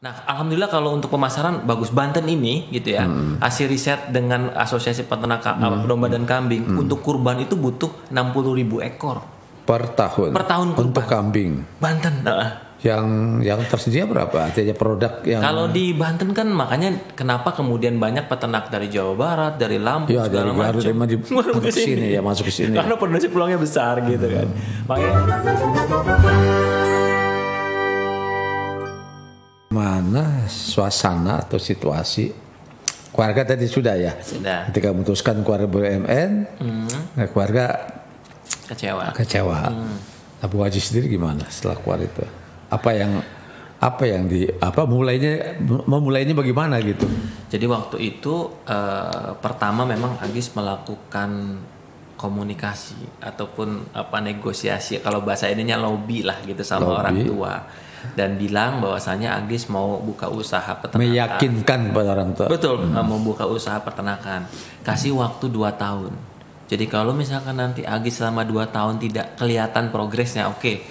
Nah, alhamdulillah kalau untuk pemasaran bagus. Banten ini gitu ya, hasil riset dengan Asosiasi Peternak Domba dan Kambing, untuk kurban itu butuh 60.000 ekor Per tahun. per tahun kurban. Untuk kambing. Banten. Yang tersedia berapa? Artinya produk yang Kalau di Banten kan makanya kenapa kemudian banyak peternak dari Jawa Barat, dari Lampung ya dari segala Garut macam ke sini ya, masuk ke sini. Karena produksi peluangnya besar gitu kan. Makanya mana suasana atau situasi keluarga tadi sudah ya? sudah Ketika memutuskan keluarga BUMN, keluarga kecewa. Nah, Bu Haji sendiri gimana setelah keluar itu? Memulainya bagaimana gitu? Jadi waktu itu pertama memang Agis melakukan komunikasi ataupun negosiasi, kalau bahasa ininya lobby lah gitu sama orang tua, dan bilang bahwasanya Agis mau buka usaha peternakan. Meyakinkan pada orang tua. Betul, mau buka usaha peternakan. Kasih waktu 2 tahun. Jadi kalau misalkan nanti Agis selama 2 tahun tidak kelihatan progresnya, oke,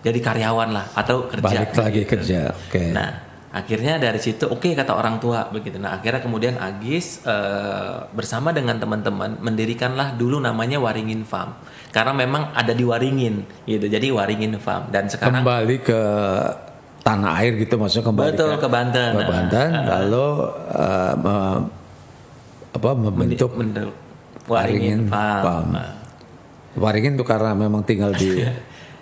jadi karyawan lah atau kerja. Balik lagi gitu. kerja. Oke. Nah, akhirnya dari situ oke, kata orang tua begitu. Nah, akhirnya kemudian Agis bersama dengan teman-teman mendirikanlah dulu namanya Waringin Farm. Karena memang ada di Waringin gitu. Jadi Waringin Farm, dan sekarang kembali ke tanah air gitu, maksudnya kembali ke Banten. Ke Banten, lalu membentuk Waringin Farm. Waringin itu karena memang tinggal di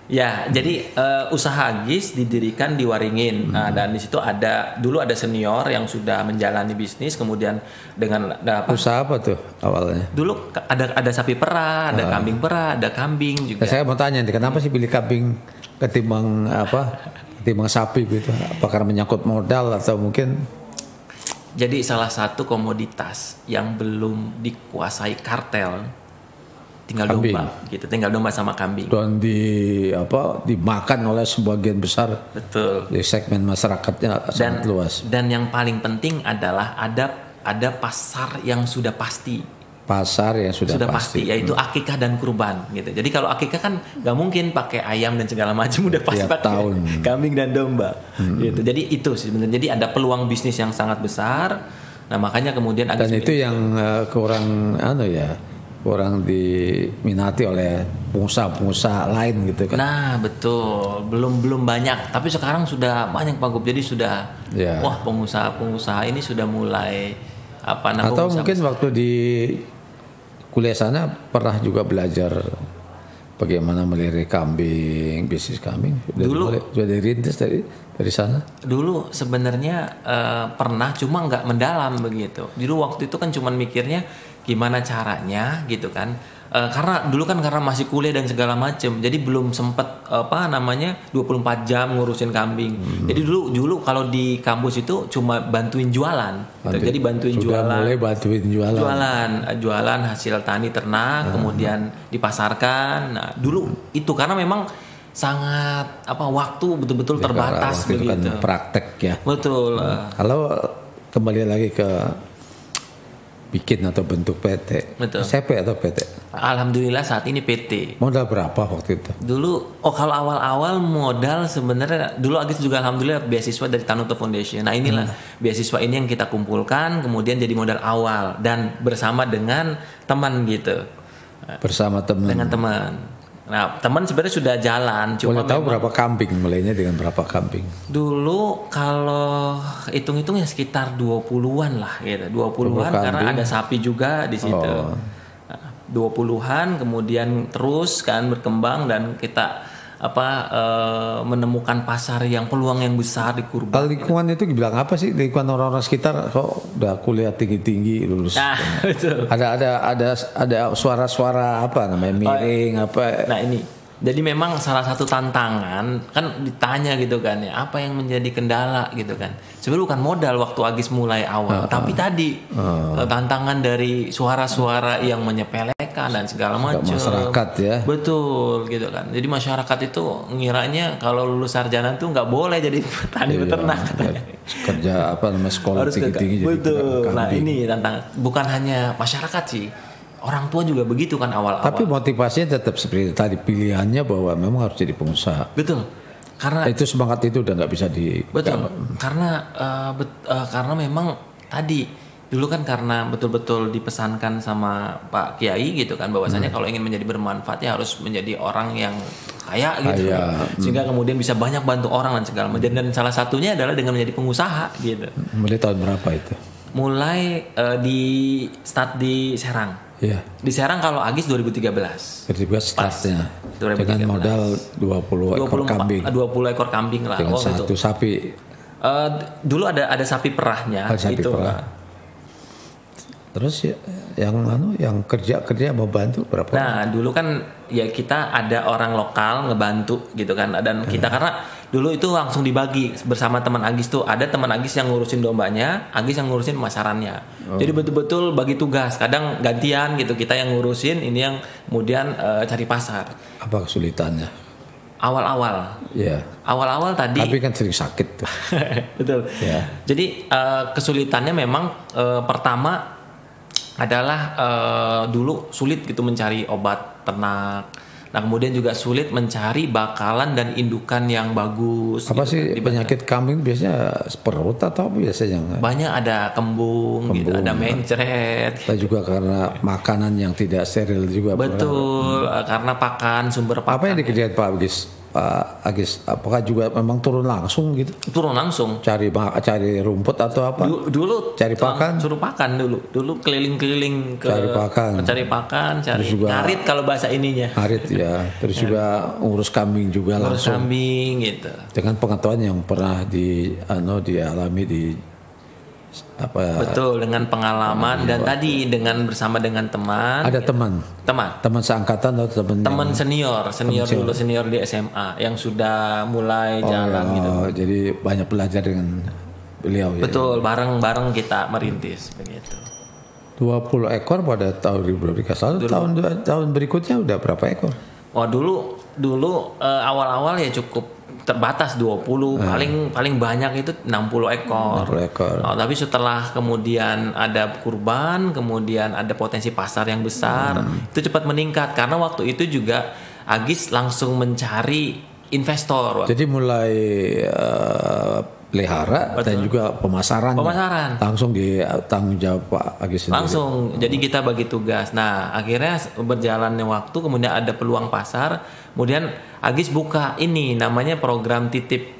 ya, jadi usaha Agis didirikan di Waringin. Nah, dan di situ dulu ada senior yang sudah menjalani bisnis, kemudian dengan usaha apa tuh awalnya? Dulu ada sapi perah, ada kambing perah, ada kambing juga. Nah, saya mau tanya, kenapa sih pilih kambing ketimbang sapi gitu? Apa karena menyangkut modal atau mungkin? Jadi salah satu komoditas yang belum dikuasai kartel tinggal kambing. Domba gitu, tinggal domba sama kambing. Dan dimakan oleh sebagian besar. Betul. Di segmen masyarakatnya sangat luas. Dan yang paling penting adalah ada pasar yang sudah pasti. Pasar yang sudah pasti, yaitu akikah dan kurban gitu. Jadi kalau akikah kan nggak mungkin pakai ayam dan segala macam, udah pasti pakai kambing dan domba gitu. Jadi itu sih sebenarnya. Jadi ada peluang bisnis yang sangat besar. Nah, makanya kemudian dan itu yang kurang diminati oleh pengusaha-pengusaha lain gitu kan. Nah, betul. Belum banyak, tapi sekarang sudah banyak Pak Gub. Jadi sudah wah, pengusaha-pengusaha ini sudah mulai atau mungkin waktu di kuliah sana pernah juga belajar bagaimana melihara kambing, bisnis kambing. Sudah dirintis dari sana. Dulu sebenarnya pernah, cuma nggak mendalam begitu. Dulu waktu itu kan cuma mikirnya gimana caranya gitu kan. Karena dulu kan karena masih kuliah dan segala macem, jadi belum sempet 24 jam ngurusin kambing. Jadi dulu kalau di kampus itu cuma bantuin jualan gitu. Jadi bantuin mulai bantuin jualan hasil tani ternak, kemudian dipasarkan. Nah, dulu itu karena memang sangat waktu betul-betul terbatas begitu. Kan praktek ya. Betul. Kalau kembali lagi ke bikin atau bentuk PT. Betul. SMP atau PT? Alhamdulillah saat ini PT. Modal berapa waktu itu? Dulu, kalau awal-awal modal sebenarnya dulu Agis juga alhamdulillah beasiswa dari Tanuto Foundation. Nah, inilah beasiswa ini yang kita kumpulkan, kemudian jadi modal awal dan bersama dengan teman gitu. Bersama teman. Dengan teman. Nah, teman sebenarnya sudah jalan. Boleh tahu berapa kambing? Mulainya dengan berapa kambing? Dulu kalau hitung-hitung ya sekitar 20-an lah gitu. 20-an karena ada sapi juga di situ. 20-an kemudian terus kan berkembang dan kita menemukan pasar yang peluang yang besar di kurban. Kalau lingkungan itu dibilang apa sih? Lingkungan orang-orang sekitar kok udah kuliah tinggi-tinggi lulus. Nah, betul. Ada suara-suara miring apa. Nah, ini jadi memang salah satu tantangan kan ditanya gitu kan ya, apa yang menjadi kendala gitu kan. Sebenarnya bukan modal waktu Agis mulai awal, tapi tadi tantangan dari suara-suara yang menyepelekan dan segala macam. Masyarakat ya. Betul gitu kan. Jadi masyarakat itu ngiranya kalau lulus sarjana tuh nggak boleh jadi petani peternak katanya. Kerja sekolah tinggi-tinggi jadi betul. Nah, ini tantangan bukan hanya masyarakat sih. Orang tua juga begitu kan awal-awal. Tapi motivasinya tetap seperti tadi, pilihannya bahwa memang harus jadi pengusaha. Betul. Karena itu semangat itu udah nggak bisa betul. Karena memang tadi dulu kan karena betul-betul dipesankan sama Pak Kiai gitu kan, bahwasanya kalau ingin menjadi bermanfaat ya harus menjadi orang yang kaya gitu, sehingga kemudian bisa banyak bantu orang dan segala macam. Dan salah satunya adalah dengan menjadi pengusaha gitu. Mulai tahun berapa itu? Mulai di start di Serang. Iya. Di Serang kalau Agis 2013. 2013 startnya. Dengan modal 20 ekor kambing. 20 ekor kambing lah. Dengan satu sapi. Dulu ada sapi perahnya. Sapi gitu, perah. Terus yang kerja membantu berapa? Nah dulu kan ya kita ada orang lokal ngebantu gitu kan, dan kita karena dulu itu langsung dibagi bersama teman Agis tuh, ada teman Agis yang ngurusin dombanya, Agis yang ngurusin pemasarannya. Jadi betul-betul bagi tugas, kadang gantian gitu, kita yang ngurusin, ini yang kemudian cari pasar. Apa kesulitannya? Awal-awal. Iya. Awal-awal tadi. Tapi kan sering sakit tuh. Betul. Yeah. Jadi kesulitannya memang pertama adalah dulu sulit gitu mencari obat ternak. Nah kemudian juga sulit mencari bakalan dan indukan yang bagus. Apa gitu sih kan, penyakit kambing biasanya perut atau biasanya? Banyak ada kembung gitu, ada mencret. Dan juga karena makanan yang tidak steril juga. Betul, karena pakan, sumber pakan. Apa yang dikerjain Pak Agis? Apakah juga memang turun langsung gitu? Turun langsung. Cari rumput atau apa? Dulu cari pakan. Suruh pakan dulu. Dulu keliling-keliling ke cari pakan, cari ngarit kalau bahasa ininya. Ngarit ya. Terus juga ngurus kambing juga ngurus langsung. Kambing gitu. Dengan pengetahuan yang pernah dialami di betul, dengan pengalaman dan tadi dengan bersama dengan teman. Ada teman seangkatan atau teman senior di SMA yang sudah mulai jalan gitu. Jadi banyak belajar dengan beliau. Betul, bareng kita merintis begitu. 20 ekor pada tahun 2013. Tahun berikutnya udah berapa ekor? Oh dulu awal-awal ya cukup terbatas 20, paling banyak itu 60 ekor. Tapi setelah kemudian ada kurban, kemudian ada potensi pasar yang besar, itu cepat meningkat karena waktu itu juga Agis langsung mencari investor. Jadi mulai pelihara dan juga pemasaran langsung ditanggung jawab Pak Agis sendiri. Langsung, jadi kita bagi tugas. Nah akhirnya berjalannya waktu, kemudian ada peluang pasar, kemudian Agis buka ini namanya program titip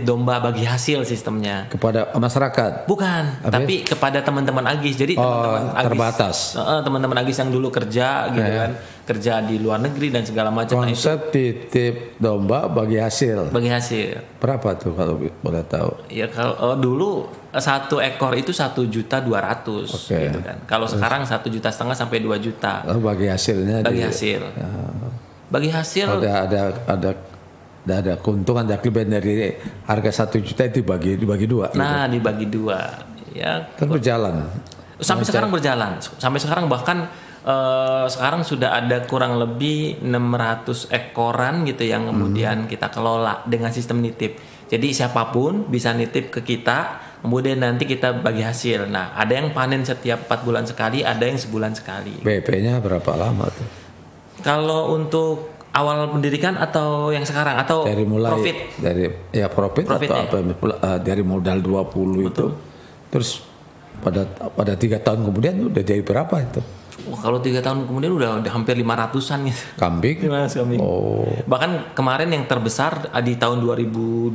domba bagi hasil sistemnya. Kepada masyarakat? Bukan, tapi kepada teman-teman Agis. Jadi teman-teman Agis terbatas. Teman-teman Agis yang dulu kerja gitu kan, kerja di luar negeri dan segala macam. Konsep titip domba bagi hasil. Bagi hasil. Berapa tuh kalau boleh tahu? Ya kalau dulu 1 ekor itu 1.200.000 gitu kan. Kalau sekarang 1,5 juta sampai 2 juta. Bagi hasilnya. Bagi hasil. Ada keuntungan, ada kelebihan dari harga 1 juta itu dibagi 2. Nah gitu. Dibagi 2 ya. Terus berjalan. Sampai sekarang berjalan. Sampai sekarang bahkan sekarang sudah ada kurang lebih 600 ekoran gitu yang kemudian kita kelola dengan sistem nitip. Jadi siapapun bisa nitip ke kita, kemudian nanti kita bagi hasil. Nah ada yang panen setiap 4 bulan sekali, ada yang sebulan sekali. BP-nya berapa lama tuh? Kalau untuk awal pendidikan atau yang sekarang atau dari mulai profit atau apa dari modal 20 Betul. Itu terus pada 3 tahun kemudian udah jadi berapa itu? Kalau 3 tahun kemudian udah hampir 500-an gitu. Kambing? Kambing. Bahkan kemarin yang terbesar di tahun 2020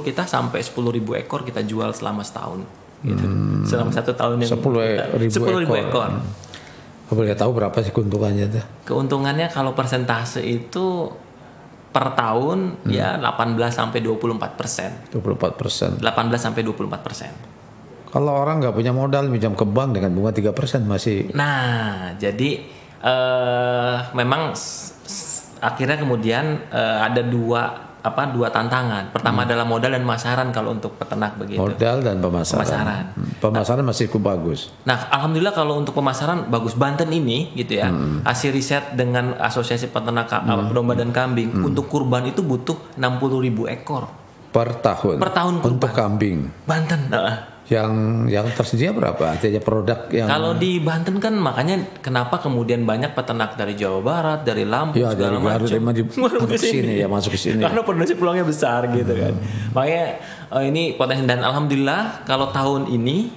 kita sampai 10.000 ekor kita jual selama setahun gitu. Selama 1 tahun yang 10.000 ekor. Boleh tahu berapa sih keuntungannya tuh? Keuntungannya kalau persentase itu per tahun ya 18-24%. 24%. 18-24%. Kalau orang nggak punya modal pinjam ke bank dengan bunga 3% masih. Nah, jadi memang akhirnya kemudian ada dua tantangan. Pertama adalah modal dan pemasaran kalau untuk peternak begitu. Modal dan pemasaran. Pemasaran masih cukup bagus. Nah, alhamdulillah kalau untuk pemasaran bagus. Banten ini gitu ya. Hasil riset dengan Asosiasi Peternak Domba dan Kambing untuk kurban itu butuh 60.000 ekor per tahun. Per tahun kurban. Untuk kambing. Banten. Yang tersedia berapa? Artinya produk yang kalau di Banten kan makanya kenapa kemudian banyak peternak dari Jawa Barat, dari Lampung ya, segala dari macam masuk ke sini ya, masuk ke sini. Karena produksi peluangnya besar gitu kan. Makanya ini potensi, dan alhamdulillah kalau tahun ini,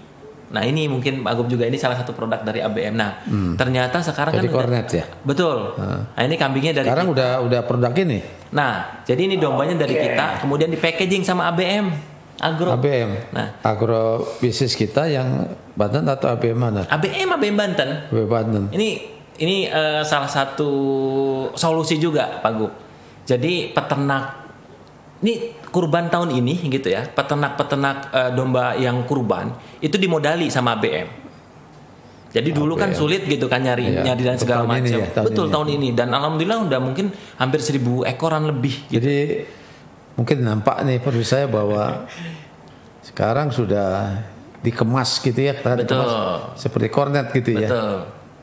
nah ini mungkin Pak Gub juga, ini salah satu produk dari ABM. Nah, ternyata sekarang jadi kan kornet ya. Betul. Nah, ini kambingnya dari sekarang kita. udah produk ini. Nah, jadi ini dombanya dari kita, kemudian di packaging sama ABM. ABM. Nah, agro bisnis kita yang Banten atau ABM mana? ABM Banten. ABM Banten. Ini salah satu solusi juga Pak Gub. Jadi peternak ini kurban tahun ini gitu ya, peternak domba yang kurban itu dimodali sama ABM. Jadi dulu kan sulit gitu kan nyari dan segala macam. Ya, tahun ini. Dan alhamdulillah udah mungkin hampir 1.000 ekoran lebih. Gitu. Jadi mungkin nampak nih perlu saya bahwa sekarang sudah dikemas gitu ya, dikemas seperti kornet gitu ya. Betul.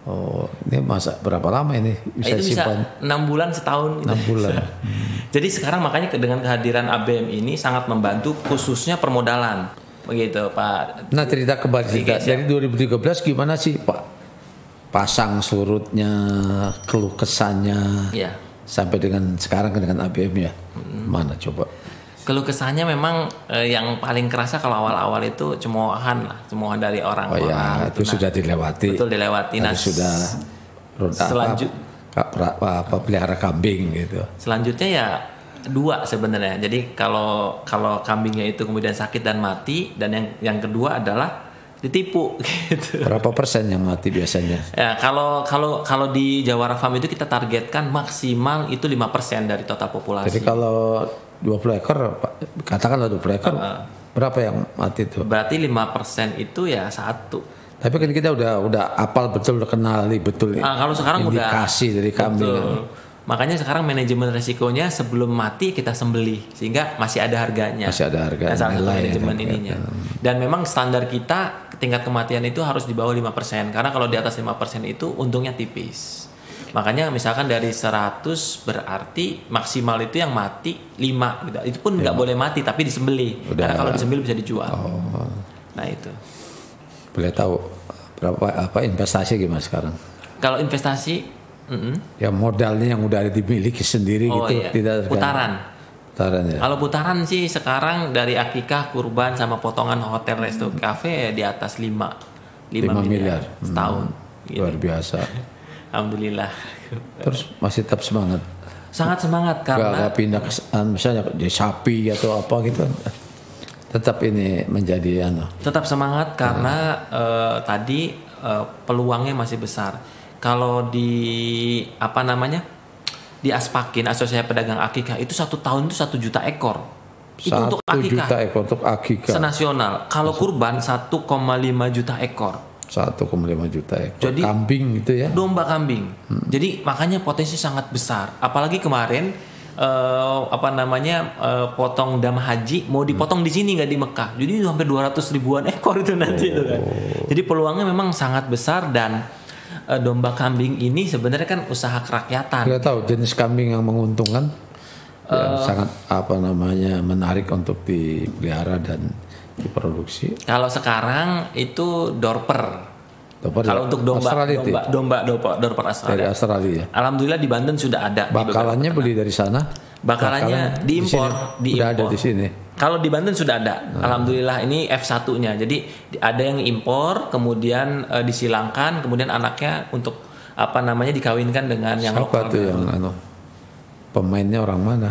Oh, ini masa berapa lama ini bisa simpan? 6 bulan, setahun. Gitu. 6 bulan. Jadi sekarang makanya dengan kehadiran ABM ini sangat membantu khususnya permodalan, begitu Pak. Nah, cerita kembali dari 2013 gimana sih Pak? Pasang surutnya, keluh kesannya. Iya. Sampai dengan sekarang dengan ABM ya, mana coba? Keluh kesannya memang yang paling kerasa kalau awal-awal itu cemoohan dari orang-orang. Oh ya, itu sudah dilewati. Betul, dilewati. Nah, sudah pelihara kambing gitu. Selanjutnya ya 2 sebenarnya. Jadi kalau kambingnya itu kemudian sakit dan mati, dan yang kedua adalah ditipu gitu. Berapa persen yang mati biasanya? Ya, kalau di Jawara Farm itu kita targetkan maksimal itu 5% dari total populasi. Jadi kalau 20 ekor, katakanlah 20 ekor, berapa yang mati itu? Berarti 5% itu ya 1. Tapi kan kita udah apal betul, udah kenali betul. Kalau sekarang indikasi dari kambing. Makanya sekarang manajemen resikonya sebelum mati kita sembelih sehingga masih ada harganya. Masih ada harga. Salah satu manajemen ininya. Dan memang standar kita tingkat kematian itu harus di bawah 5%, karena kalau di atas 5% itu untungnya tipis. Makanya misalkan dari 100 berarti maksimal itu yang mati 5 gitu. Itu pun nggak boleh mati tapi disembelih. Karena kalau disembelih bisa dijual. Nah itu. Boleh tahu berapa investasi gimana sekarang? Kalau investasi ya modalnya yang udah dimiliki sendiri gitu, iya. Tidak putaran ya. Kalau putaran sih sekarang dari akikah, kurban sama potongan hotel, resto, cafe di atas 5 miliar setahun. Luar biasa. Alhamdulillah. Terus masih tetap semangat. Sangat semangat karena gak pindah ke misalnya di sapi atau apa gitu. Tetap ini menjadi tetap semangat karena tadi peluangnya masih besar. Kalau di di Aspakin, Asosiasi Pedagang Akikah itu 1 tahun itu 1 juta ekor. Itu untuk akikah. 1 juta ekor untuk akikah. Senasional. Kalau kurban 1,5 juta ekor. 1,5 juta ekor. Jadi kambing gitu ya. Domba kambing. Jadi makanya potensi sangat besar. Apalagi kemarin potong dam haji mau dipotong di sini nggak di Mekah. Jadi hampir 200 ribuan ekor itu nanti itu kan. Jadi peluangnya memang sangat besar, dan domba kambing ini sebenarnya kan usaha kerakyatan. Kita tahu jenis kambing yang menguntungkan, yang sangat menarik untuk dipelihara dan diproduksi. Kalau sekarang itu dorper. Kalau untuk domba dorper Australia. Dari Australia. Alhamdulillah di Banten sudah ada. Bakalannya beli dari sana. Bakalannya diimpor. Sudah ada di sini. Kalau di Banten sudah ada. Alhamdulillah ini F1-nya. Jadi ada yang impor, kemudian disilangkan, kemudian anaknya untuk dikawinkan dengan yang lokal. Siapa tuh yang pemainnya orang mana?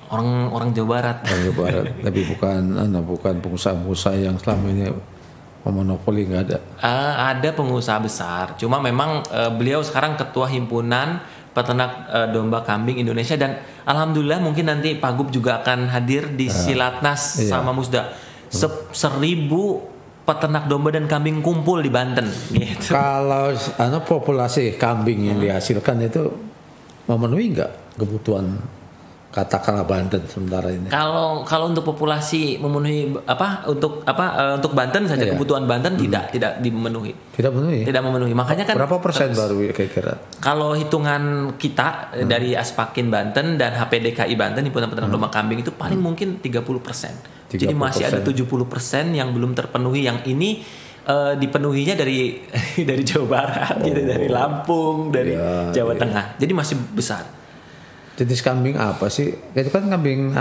Orang Jawa Barat. Orang Jawa Barat. Tapi bukan pengusaha-pengusaha yang selama ini monopoli, nggak ada. Ada pengusaha besar. Cuma memang beliau sekarang ketua himpunan peternak domba kambing Indonesia, dan alhamdulillah mungkin nanti Pak Gub juga akan hadir di Silatnas sama Musda. 1.000 peternak domba dan kambing kumpul di Banten gitu. Kalau populasi kambing yang dihasilkan itu memenuhi nggak kebutuhan katakanlah Banten sementara ini? Kalau untuk populasi memenuhi untuk Banten saja, kebutuhan Banten tidak dimenuhi. Tidak memenuhi. Makanya kan berapa persen baru kira-kira? Kalau hitungan kita dari Aspakin Banten dan HPDKI Banten, Himpunan Peternak Domba Kambing, itu paling mungkin 30%. 30%. Jadi masih ada 70% yang belum terpenuhi. Yang ini dipenuhinya dari dari Jawa Barat gitu, dari Lampung, dari Jawa Tengah. Jadi masih besar. Jenis kambing apa sih? Itu kan kambing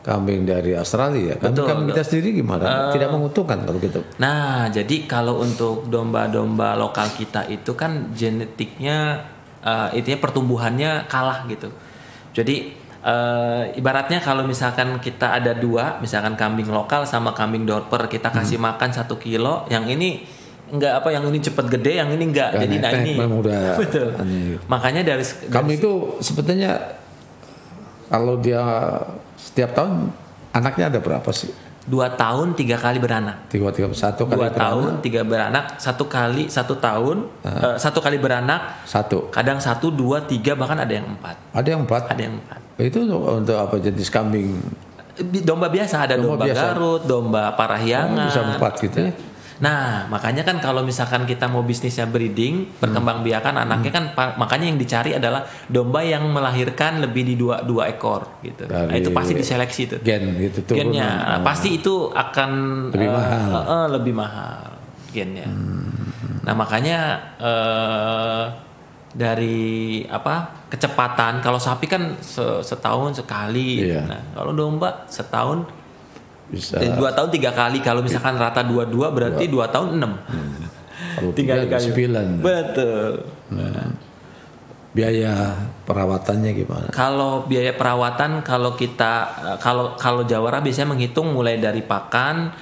kambing dari Australia. Kambing kita sendiri gimana? Tidak menguntungkan kalau gitu. Nah, jadi kalau untuk domba-domba lokal kita itu kan genetiknya itunya pertumbuhannya kalah gitu. Jadi ibaratnya kalau misalkan kita ada dua, misalkan kambing lokal sama kambing dorper, kita kasih makan 1 kilo, yang ini enggak yang ini cepat gede, yang ini enggak. Jadi ini udah betul. Makanya dari kambing itu sebetulnya kalau dia setiap tahun anaknya ada berapa sih? 2 tahun 3 kali beranak. 2 tahun 3 beranak, 1 tahun 1 kali beranak. 1. Kadang 1, 2, 3 bahkan ada yang 4. Ada yang 4. Itu untuk apa jenis kambing? Domba biasa, ada domba Garut, domba Parahyangan. Bisa 4 gitu ya. Nah, makanya kan kalau misalkan kita mau bisnisnya breeding, berkembangbiakan anaknya kan, makanya yang dicari adalah domba yang melahirkan lebih di 2 ekor gitu. Nah, itu pasti diseleksi itu. Gen gitu tuh. Gennya. Nah, pasti itu akan lebih mahal gennya. Nah, makanya dari kecepatan, kalau sapi kan setahun sekali. Iya. Nah, kalau domba setahun bisa 2 tahun 3 kali. Kalau misalkan rata 2 berarti 2 tahun 6. Kalau 3 kali 9. Betul. Biaya perawatannya gimana? Kalau biaya perawatan, kalau kita kalau Jawara biasanya menghitung mulai dari pakan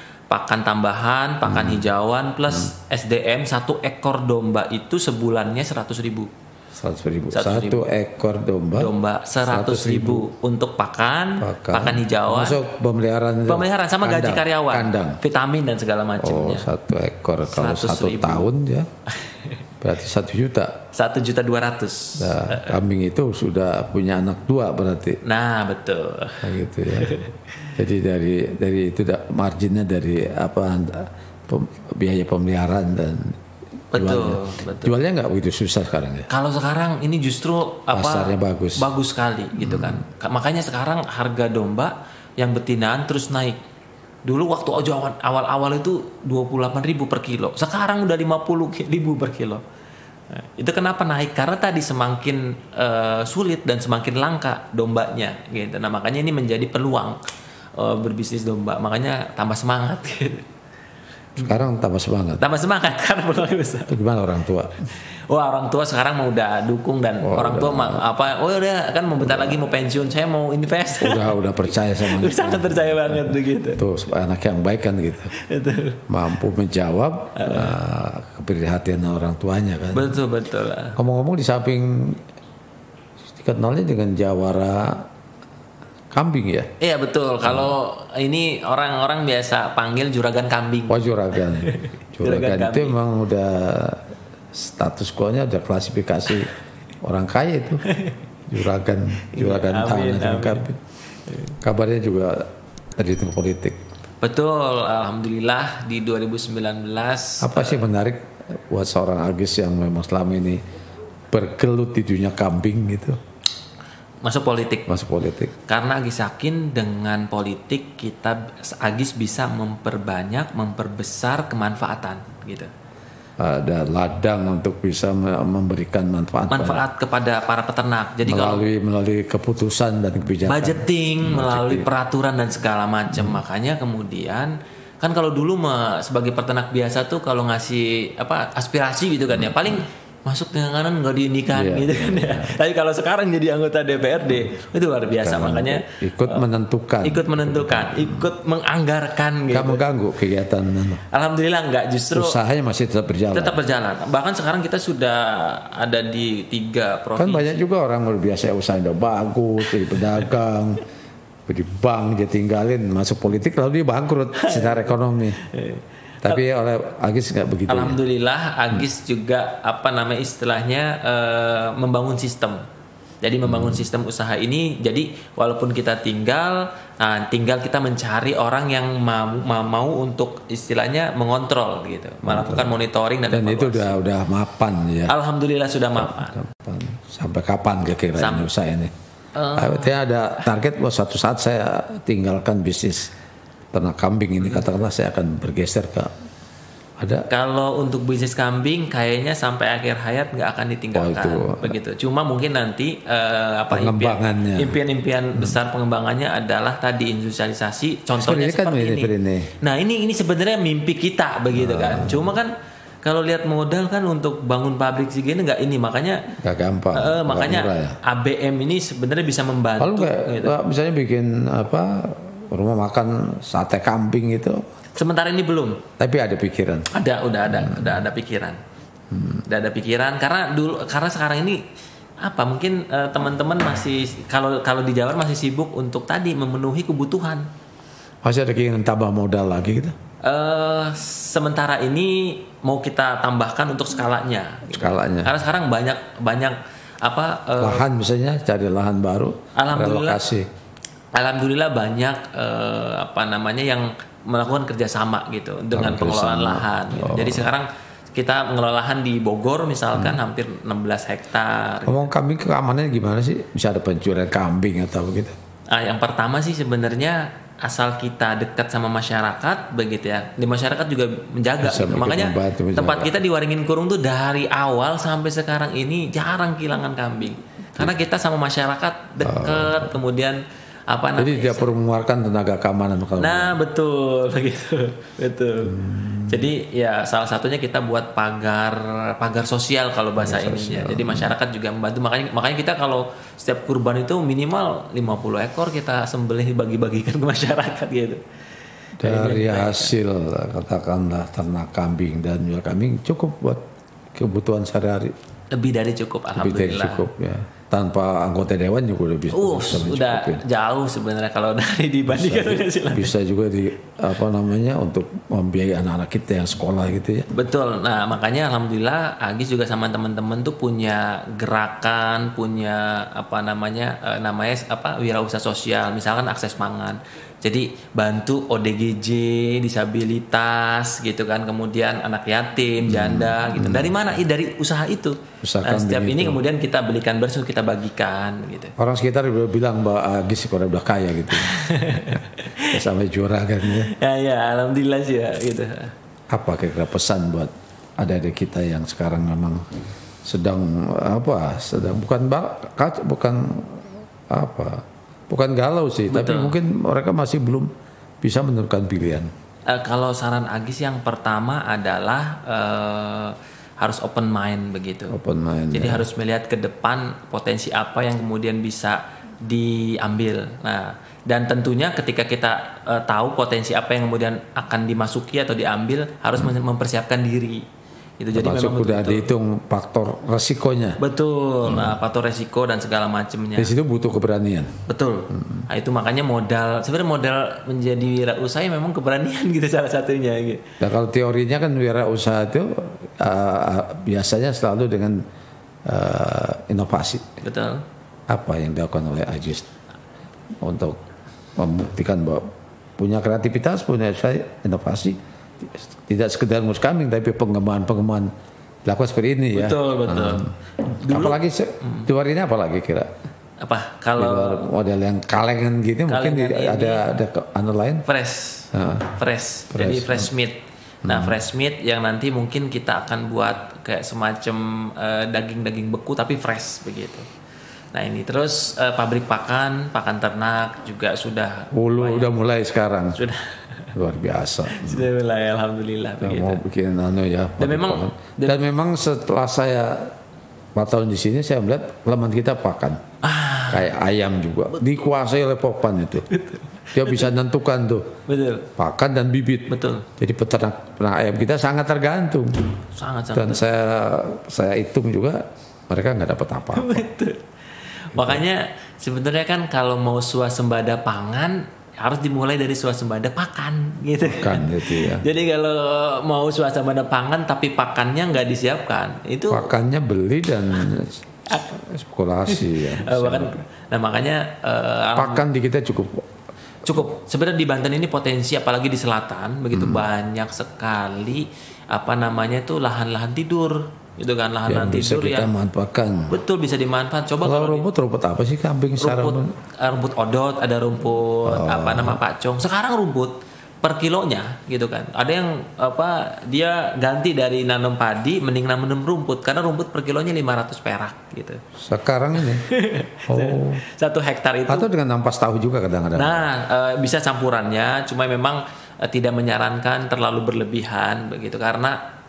tambahan, pakan hijauan plus SDM. 1 ekor domba itu sebulannya 100.000. 100.000. 1 ekor domba 100.000 untuk pakan hijauan. Masuk pemeliharaan sama kandang, gaji karyawan, kandang, vitamin dan segala macamnya. 1 ekor kalau 1 tahun ya berarti 1 juta. 1.200.000. Nah, kambing itu sudah punya anak 2 berarti. Nah, betul. Nah, gitu ya. Jadi dari itu marginnya dari biaya pemeliharaan dan betul. Jualnya nggak begitu susah sekarang ya. Kalau sekarang ini justru pasarnya bagus sekali gitu kan. Makanya sekarang harga domba yang betinaan terus naik. Dulu waktu awal-awal itu 28.000 per kilo. Sekarang udah 50.000 per kilo. Nah, itu kenapa naik? Karena tadi semakin sulit dan semakin langka dombanya gitu. Nah, makanya ini menjadi peluang berbisnis domba. Makanya tambah semangat gitu. Sekarang tambah semangat karena peluangnya besar. Gimana orang tua? Wah, orang tua sekarang mau udah dukung dan orang tua udah kan mau bentar lagi mau pensiun, saya mau invest. Udah percaya sama anaknya. Sangat percaya banget begitu. Tuh anak yang baik kan gitu. Mampu menjawab keprihatinan orang tuanya kan. Betul. Ngomong-ngomong di samping dikenalnya dengan Jawara kambing ya? Iya betul. Kalau ini orang-orang biasa panggil juragan kambing. Oh, juragan. Juragan itu memang udah status quo-nya udah klasifikasi orang kaya itu. Juragan tanah kambing. Kabarnya juga terhitung politik. Betul, alhamdulillah di 2019. Apa sih menarik buat seorang Agis yang memang selama ini bergelut di dunia kambing gitu? Masuk politik. Karena Agis yakin dengan politik Agis bisa memperbesar kemanfaatan gitu. Ada ladang untuk bisa memberikan manfaat kepada para peternak. Jadi melalui keputusan dan kebijakan. Budgeting, melalui peraturan dan segala macam. Makanya kemudian kan kalau dulu sebagai peternak biasa tuh kalau ngasih aspirasi gitu kan ya paling masuk dengan kanan nggak diindikan gitu kan ya. Tapi kalau sekarang jadi anggota DPRD itu luar biasa. Makanya ikut menentukan, ikut menganggarkan gitu. Gak mengganggu kegiatan. Alhamdulillah enggak, justru usahanya masih tetap berjalan. Bahkan sekarang kita sudah ada di 3 provinsi. Kan banyak juga orang biasa usahanya udah bagus, jadi pedagang, di bank dia tinggalin masuk politik lalu dia bangkrut secara ekonomi. Tapi oleh Agis nggak begitu. Alhamdulillah Agis juga istilahnya membangun sistem. Jadi membangun sistem usaha ini. Jadi walaupun kita tinggal kita mencari orang yang mau untuk istilahnya mengontrol gitu, melakukan monitoring dan itu udah mapan ya. Alhamdulillah sudah mapan. Sampai kapan kira-kira usaha ini? Artinya ada target bahwa suatu saat saya tinggalkan bisnis ternak kambing ini katakanlah saya akan bergeser ke ada. Kalau untuk bisnis kambing kayaknya sampai akhir hayat nggak akan ditinggalkan begitu. Cuma mungkin nanti pengembangannya, impian besar pengembangannya adalah tadi industrialisasi. Contohnya seperti ini. Nah ini sebenarnya mimpi kita begitu kan. Cuma kan kalau lihat modal kan untuk bangun pabrik segini nggak ini, makanya nggak gampang. Makanya ya. ABM ini sebenarnya bisa membantu. Kalau misalnya bikin rumah makan sate kambing itu. Sementara ini belum. Tapi ada pikiran. Udah ada pikiran. Udah ada pikiran karena sekarang ini mungkin teman-teman masih kalau di Jawa masih sibuk untuk tadi memenuhi kebutuhan. Masih ada keinginan tambah modal lagi gitu. Sementara ini mau kita tambahkan untuk skalanya. Skalanya. Karena sekarang banyak lahan misalnya cari lahan baru. Alhamdulillah banyak yang melakukan kerjasama gitu dengan pengelolaan lahan. Gitu. Jadi sekarang kita mengelola lahan di Bogor misalkan hampir 16 hektar. Ngomong kambing keamanannya gimana sih? Bisa ada pencurian kambing atau begitu? Yang pertama sih sebenarnya asal kita dekat sama masyarakat begitu ya. Di masyarakat juga menjaga. Gitu. Makanya tempat kita di Waringin Kurung tuh dari awal sampai sekarang ini jarang kehilangan kambing. Karena kita sama masyarakat dekat, kemudian jadi tidak perlu mengeluarkan tenaga keamanan kalau betul begitu betul. Jadi ya salah satunya kita buat pagar sosial kalau bahasa ininya. Jadi masyarakat juga membantu, makanya kita kalau setiap kurban itu minimal 50 ekor kita sembelih bagi-bagikan ke masyarakat gitu. Dari hasil katakanlah ternak kambing dan jual kambing cukup buat kebutuhan sehari-hari. Lebih dari cukup, alhamdulillah. Lebih dari cukup ya. Tanpa anggota dewan juga udah bisa. Sudah jauh sebenarnya kalau dari dibandingkan bisa juga untuk membiayai anak-anak kita yang sekolah gitu ya. Betul. Nah makanya alhamdulillah Agis juga sama teman-teman tuh punya gerakan, punya wirausaha sosial, misalkan akses pangan. Jadi bantu ODGJ, disabilitas gitu kan, kemudian anak yatim, janda gitu. Dari mana? Dari usaha itu. Setiap ini kemudian kita belikan beras, kita bagikan gitu. Orang sekitar udah bilang bahwa Agis udah kaya gitu. Sampai juragan ya. Ya alhamdulillah sih ya gitu. Apa kira-kira pesan buat adik-adik kita yang sekarang memang sedang bukan galau sih, betul. Tapi mungkin mereka masih belum bisa menentukan pilihan. Kalau saran Agis yang pertama adalah harus open mind begitu. Open mind. Jadi harus melihat ke depan potensi apa yang kemudian bisa diambil. Nah, dan tentunya ketika kita tahu potensi apa yang kemudian akan dimasuki atau diambil, harus mempersiapkan diri. Itu jadi memang sudah dihitung faktor resikonya. Betul. Nah, faktor resiko dan segala macamnya. Di situ butuh keberanian. Betul. Nah, itu makanya sebenarnya modal menjadi wirausaha memang keberanian gitu salah satunya gitu. Nah, kalau teorinya kan wirausaha itu biasanya selalu dengan inovasi. Betul. Apa yang dilakukan oleh Agis untuk membuktikan bahwa punya kreativitas, punya inovasi? Tidak sekedar ngurus kambing, tapi pengembangan dilakukan seperti ini ya. Betul. Apalagi luar ini apalagi kira? Kalau model yang kalengan gitu mungkin ada lain? Fresh. Jadi fresh meat. Nah fresh meat yang nanti mungkin kita akan buat kayak semacam daging beku tapi fresh begitu. Nah ini terus pabrik pakan ternak juga sudah. Udah mulai sekarang. Sudah. Luar biasa. Sudah mulai, alhamdulillah begitu. Mau bikin ya. Dan memang setelah saya 4 tahun di sini saya melihat kelemahan kita pakan. Kayak ayam juga dikuasai oleh Pokpan itu. Dia bisa menentukan tuh. Betul. Pakan dan bibit. Betul. Jadi peternak ayam kita sangat tergantung. Sangat. Dan saya hitung juga mereka nggak dapat apa-apa. Betul. Makanya sebenarnya kan kalau mau swasembada pangan harus dimulai dari swasembada pakan gitu kan. Gitu ya. Jadi kalau mau swasembada pangan tapi pakannya nggak disiapkan, itu pakannya beli dan spekulasi ya. Nah makanya pakan di kita cukup. Sebenarnya di Banten ini potensi, apalagi di selatan begitu banyak sekali lahan-lahan tidur. Itu kan lahan tidur yang bisa kita manfaatkan. Betul, bisa dimanfaatkan. Coba kalau rumput apa sih kambing? Rumput odot, ada rumput pacong. Sekarang rumput per kilonya gitu kan. Ada yang dia ganti dari nanam padi mending nanam rumput karena rumput per kilonya 500 perak gitu. Sekarang ini. Oh. 1 hektar itu. Atau dengan ampas tahu juga kadang-kadang. Nah, bisa campurannya, cuma memang tidak menyarankan terlalu berlebihan begitu karena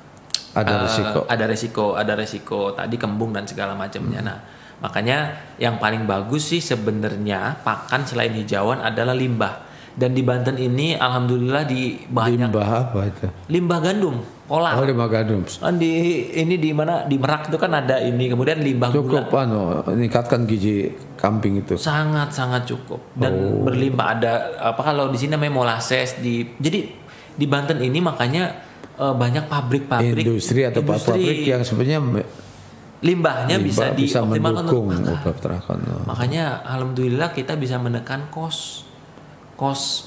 ada resiko tadi kembung dan segala macamnya. Nah, makanya yang paling bagus sih sebenarnya pakan selain hijauan adalah limbah. Dan di Banten ini alhamdulillah di banyak limbah apa itu? Limbah gandum, polar. Oh, limbah gandum. Di mana di Merak itu kan ada ini, kemudian limbah cukup gula. Meningkatkan gizi kambing itu. Sangat cukup. Dan berlimpah ada kalau di sini namanya molasses jadi di Banten ini makanya banyak pabrik-pabrik industri atau pabrik yang sebenarnya limbahnya bisa dioptimalkan mendukung untuk pakan. Makanya alhamdulillah kita bisa menekan kos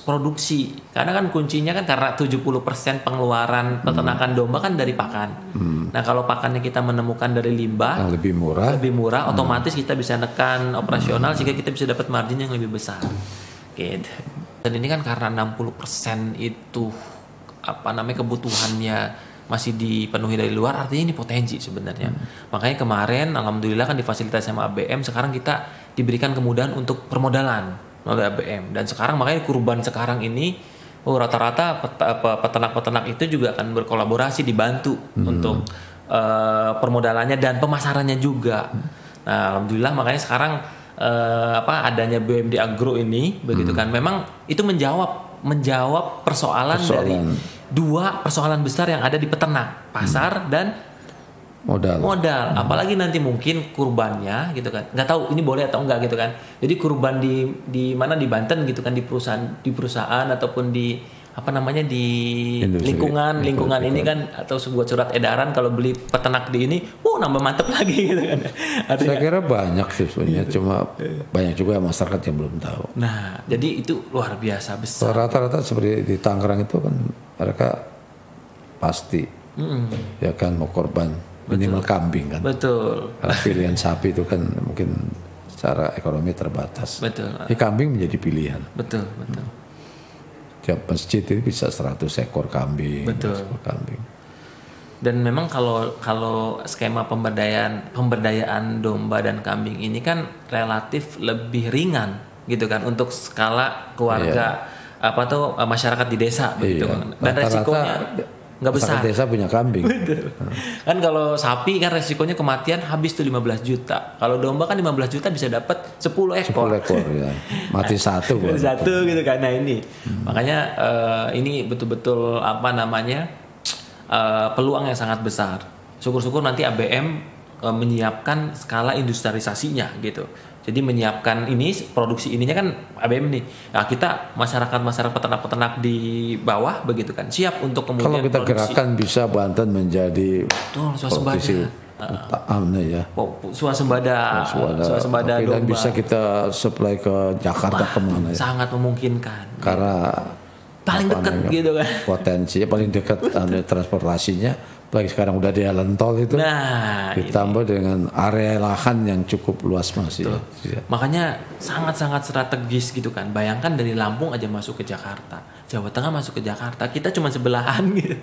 produksi karena kan kuncinya kan karena 70% pengeluaran peternakan domba kan dari pakan. Nah kalau pakannya kita menemukan dari limbah yang lebih murah otomatis kita bisa nekan operasional sehingga kita bisa dapat margin yang lebih besar gitu. Dan ini kan karena 60% itu kebutuhannya masih dipenuhi dari luar, artinya ini potensi sebenarnya. Makanya kemarin alhamdulillah kan difasilitasi sama ABM, sekarang kita diberikan kemudahan untuk permodalan oleh ABM. Dan sekarang makanya kurban sekarang ini rata-rata peternak-peternak itu juga akan berkolaborasi dibantu untuk permodalannya dan pemasarannya juga. Nah, alhamdulillah makanya sekarang adanya BUMD Agro ini begitu kan memang itu menjawab persoalan dari 2 persoalan besar yang ada di peternak, pasar dan modal. Apalagi nanti mungkin kurbannya gitu kan, nggak tahu ini boleh atau enggak gitu kan. Jadi kurban di mana di Banten gitu kan, di perusahaan ataupun di di lingkungan ini kan, atau sebuah surat edaran kalau beli peternak di ini, nambah mantep lagi gitu kan. Saya kira banyak sih sebenarnya, cuma banyak juga masyarakat yang belum tahu. Nah, jadi itu luar biasa besar. Rata-rata seperti di Tangerang itu kan mereka pasti ya kan mau korban minimal kambing kan. Betul. Karena pilihan sapi itu kan mungkin secara ekonomi terbatas. Betul. Kambing menjadi pilihan. Betul. Tiap masjid itu bisa 100 ekor kambing. Betul. Dan memang kalau skema pemberdayaan domba dan kambing ini kan relatif lebih ringan gitu kan untuk skala keluarga masyarakat di desa begitu kan. Dan resikonya nggak besar. Desa punya kambing. Kan kalau sapi kan resikonya kematian habis tuh 15 juta. Kalau domba kan 15 juta bisa dapat 10 ekor. 10 ekor ya. Mati satu. Satu gitu kan. Nah ini. Makanya ini betul-betul peluang yang sangat besar. Syukur-syukur nanti ABM menyiapkan skala industrialisasinya gitu. Jadi menyiapkan ini produksi ininya kan ABM nih. Nah, kita masyarakat peternak-peternak di bawah begitu kan siap untuk kemudian kalau kita produksi. Gerakan bisa Banten menjadi swasembada. Swasembada domba. Dan bisa kita supply ke Jakarta kemana ya? Sangat memungkinkan. Karena paling dekat gitu kan. Potensinya paling dekat transportasinya. Apalagi sekarang udah di jalan tol itu, ditambah dengan area lahan yang cukup luas masih. Makanya sangat-sangat strategis gitu kan. Bayangkan dari Lampung aja masuk ke Jakarta, Jawa Tengah masuk ke Jakarta, kita cuma sebelahan gitu.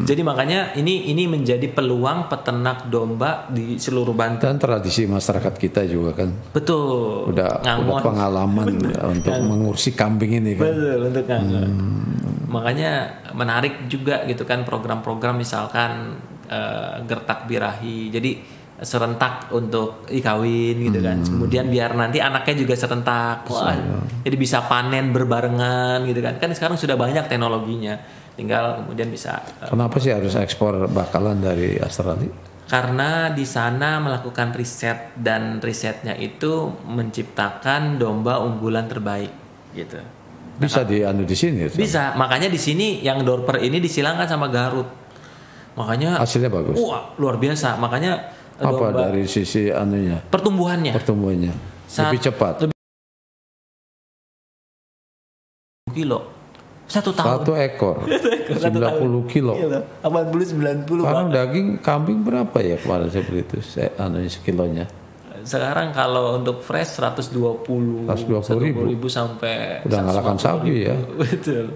Jadi makanya ini menjadi peluang peternak domba di seluruh Banten. Dan tradisi masyarakat kita juga kan. Betul. Udah pengalaman untuk mengurus kambing ini kan. Betul, untuk ngangon. Makanya menarik juga gitu kan program-program misalkan gertak birahi. Jadi serentak untuk kawin gitu kan. Kemudian biar nanti anaknya juga serentak. Jadi bisa panen berbarengan gitu kan. Kan sekarang sudah banyak teknologinya. Tinggal kemudian bisa. Kenapa sih harus ekspor bakalan dari Australia? Karena di sana melakukan riset dan risetnya itu menciptakan domba unggulan terbaik gitu. Bisa di sini. Bisa, makanya di sini yang Dorper ini disilangkan sama Garut. Makanya hasilnya bagus. Luar biasa. Makanya apa dari sisi pertumbuhannya lebih cepat. Kilo 1 tahun. 1 ekor. 90 kilo. 80-90. Sekarang daging kambing berapa ya kemarin seperti itu? Sekilonya. Sekarang kalau untuk fresh 120 ribu sampai udah ngalahkan sapi ya. Betul.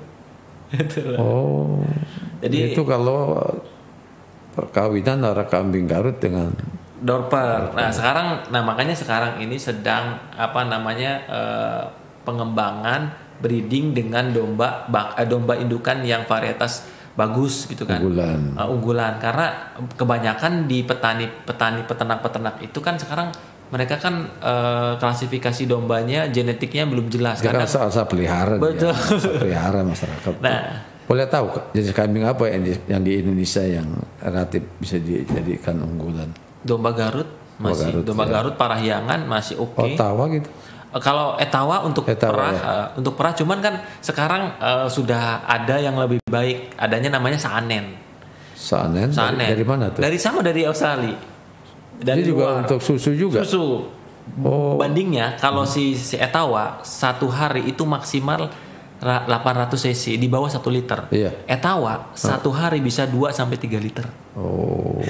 Oh. Jadi itu kalau perkawinan antara kambing Garut dengan Dorper. Nah makanya sekarang ini sedang pengembangan breeding dengan domba indukan yang varietas bagus gitu kan. Unggulan karena kebanyakan di peternak itu kan sekarang mereka kan klasifikasi dombanya genetiknya belum jelas. Karena asal pelihara. Betul. Pelihara masyarakat. Nah, boleh tahu jenis kambing apa yang di Indonesia yang relatif bisa dijadikan unggulan? Domba Garut masih. Domba Garut Parahyangan masih oke. Ottawa gitu. Kalau Etawa untuk perah cuman kan sekarang sudah ada yang lebih baik, adanya namanya Saanen. Saanen. Dari mana tuh? Dari Australia. Dari juga luar. Untuk susu juga. Susu. Oh. Bandingnya kalau si Etawa satu hari itu maksimal 800 cc di bawah 1 liter. Iya. Etawa satu hari bisa 2 sampai 3 liter. Oh.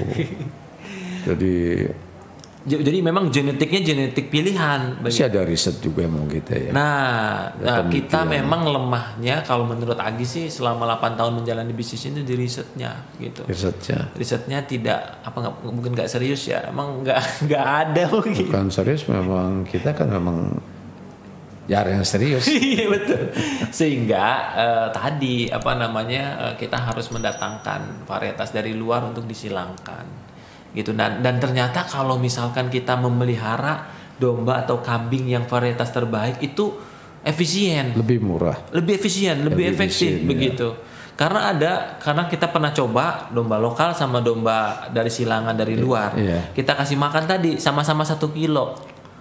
Jadi memang genetiknya genetik pilihan. Masih ada riset juga emang kita ya. Nah kita memang lemahnya kalau menurut Agi sih selama 8 tahun menjalani bisnis ini di risetnya gitu. Risetnya tidak mungkin nggak serius ya. Emang nggak ada mungkin. Bukan serius, memang kita kan memang jarang serius. Iya betul. Sehingga kita harus mendatangkan varietas dari luar untuk disilangkan. Gitu dan ternyata kalau misalkan kita memelihara domba atau kambing yang varietas terbaik itu efisien, lebih murah, lebih efisien, lebih efektif begitu. Karena kita pernah coba domba lokal sama domba dari silangan dari luar. Kita kasih makan tadi sama-sama 1 kilo.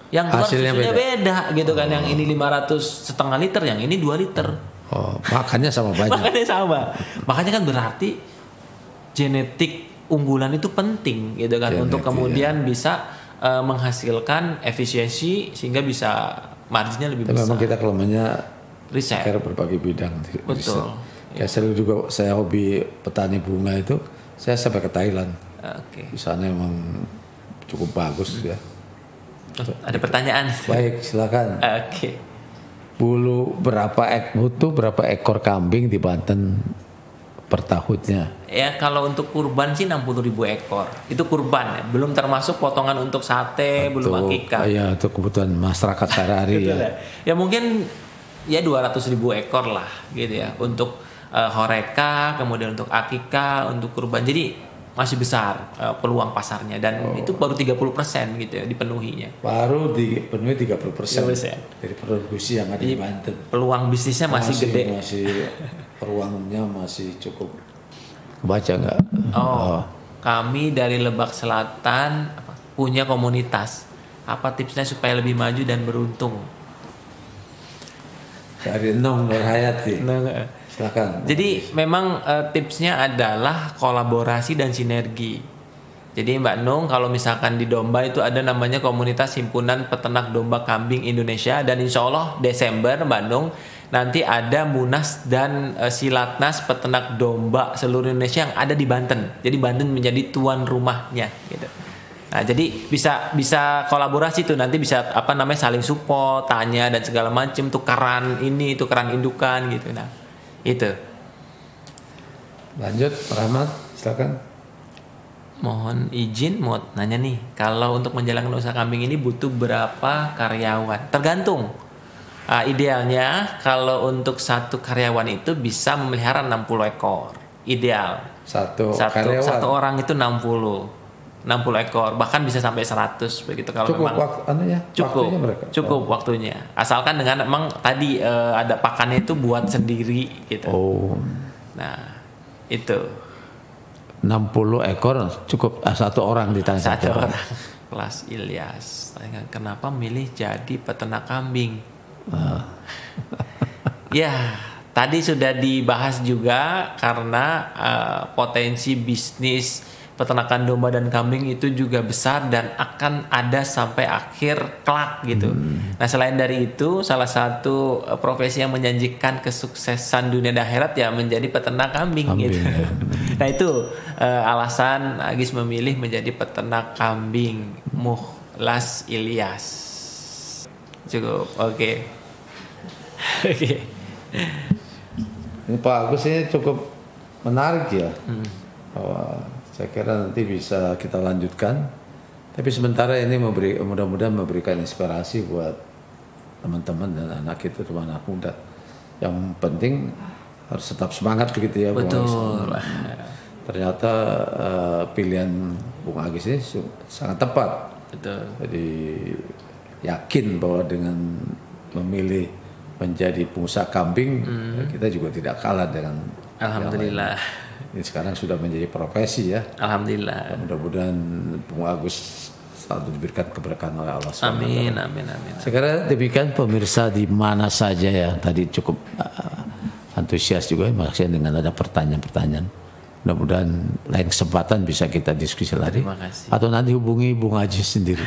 Yang luar hasilnya beda gitu kan. Yang ini 500 setengah liter, yang ini 2 liter. Oh, makannya sama banyak. Makannya sama. Makanya kan berarti genetik unggulan itu penting gitu kan untuk kemudian bisa menghasilkan efisiensi sehingga bisa marginnya lebih besar. Memang kita kelemahannya riset berbagai bidang. Betul. Ya saya hobi petani bunga itu, saya sampai ke Thailand. Di sana emang cukup bagus ya. Ada pertanyaan? Baik, silakan. Butuh berapa ekor kambing di Banten per tahunnya? Ya kalau untuk kurban sih 60.000 ekor. Itu kurban ya, belum termasuk potongan untuk sate, belum akikah. Iya, untuk kebutuhan masyarakat sehari-hari ya. Ya mungkin ya 200.000 ekor lah gitu ya untuk horeka, kemudian untuk akikah, untuk kurban. Jadi masih besar peluang pasarnya dan itu baru 30% gitu ya dipenuhinya. Baru dipenuhi 30% dari produksi yang ada di Banten. Peluang bisnisnya masih gede. Peluangnya masih cukup. Baca nggak? Kami dari Lebak Selatan punya komunitas. Apa tipsnya supaya lebih maju dan beruntung? Dari Nong Nurhayati. Silakan. Jadi memang tipsnya adalah kolaborasi dan sinergi. Jadi Mbak Nung kalau misalkan di domba itu ada namanya komunitas himpunan peternak domba kambing Indonesia dan insya Allah Desember Mbak Nung nanti ada Munas dan Silatnas peternak domba seluruh Indonesia yang ada di Banten. Jadi Banten menjadi tuan rumahnya gitu. Nah, jadi bisa kolaborasi tuh nanti bisa saling support, tanya dan segala macam tukaran indukan gitu. Nah, itu. Lanjut, Rahmat, silakan. Mohon izin mau nanya nih, kalau untuk menjalankan usaha kambing ini butuh berapa karyawan? Tergantung. Idealnya kalau untuk satu karyawan itu bisa memelihara 60 ekor. Ideal. Satu orang itu 60 ekor, bahkan bisa sampai 100 begitu kalau cukup memang cukup waktunya. Asalkan dengan memang tadi ada pakannya itu buat sendiri gitu. Nah, itu 60 ekor cukup satu orang ditanya. Satu orang. Kelas Ilyas. Kenapa milih jadi peternak kambing? Ya, tadi sudah dibahas juga karena potensi bisnis peternakan domba dan kambing itu juga besar dan akan ada sampai akhir kelak gitu. Nah selain dari itu salah satu profesi yang menjanjikan kesuksesan dunia dan akhirat ya menjadi peternak kambing. Gitu. Nah itu alasan Agis memilih menjadi peternak kambing Mukhlas Ilyas. Cukup, oke. Ini Pak Agus ini cukup menarik ya. Saya kira nanti bisa kita lanjutkan. Tapi sementara ini mudah-mudahan memberikan inspirasi buat teman-teman dan anak itu, teman anak muda. Yang penting harus tetap semangat begitu ya. Betul. Ternyata pilihan Bung Agis ini sangat tepat. Betul. Jadi yakin bahwa dengan memilih menjadi pengusaha kambing, kita juga tidak kalah dengan. Alhamdulillah. Ini sekarang sudah menjadi profesi ya. Alhamdulillah. Mudah-mudahan Bung Agus selalu diberikan keberkahan oleh Allah SWT. Amin, amin, amin. Sekarang demikian pemirsa di mana saja ya, tadi cukup antusias juga maksudnya dengan ada pertanyaan-pertanyaan. Mudah-mudahan lain kesempatan bisa kita diskusi lagi. Terima kasih. Atau nanti hubungi Bung Haji sendiri.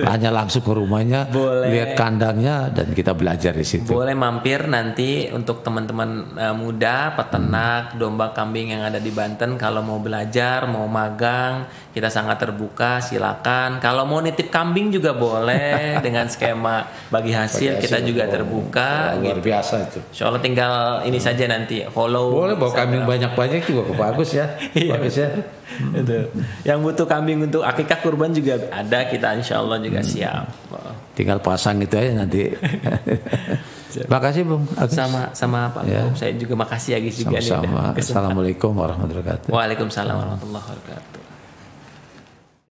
Hanya langsung ke rumahnya, boleh. Lihat kandangnya dan kita belajar di situ. Boleh mampir nanti untuk teman-teman muda, peternak, domba kambing yang ada di Banten. Kalau mau belajar, mau magang, kita sangat terbuka. Silakan. Kalau mau nitip kambing juga boleh dengan skema bagi hasil. Kita juga terbuka. Luar biasa itu. Insya Allah tinggal ini saja nanti follow. Boleh bawa kambing banyak-banyak juga ke bagus ya. Bagus ya. Itu. Yang butuh kambing untuk akikah kurban juga ada, kita insya Allah juga siap. Tinggal pasang itu aja nanti. Makasih Bung Agus. Sama Pak. Ya. Saya juga makasih Agis juga. Sama-sama. Assalamualaikum warahmatullahi wabarakatuh. Waalaikumsalam warahmatullahi wabarakatuh.